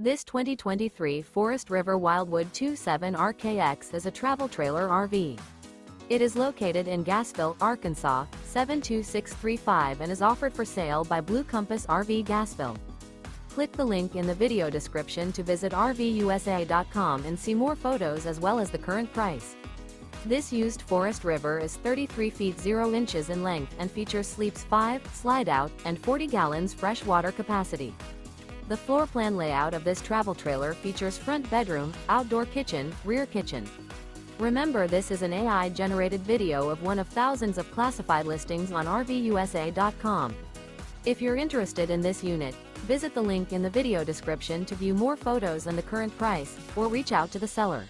This 2023 Forest River Wildwood 27 RKX is a travel trailer RV. It is located in Gassville, Arkansas, 72635 and is offered for sale by Blue Compass RV Gassville. Click the link in the video description to visit RVUSA.com and see more photos as well as the current price. This used Forest River is 33 feet 0 inches in length and features sleeps 5, Slideout, and 40 gallons fresh water capacity. The floor plan layout of this travel trailer features front bedroom, outdoor kitchen, rear kitchen. Remember, this is an AI-generated video of one of thousands of classified listings on RVUSA.com. If you're interested in this unit, visit the link in the video description to view more photos and the current price, or reach out to the seller.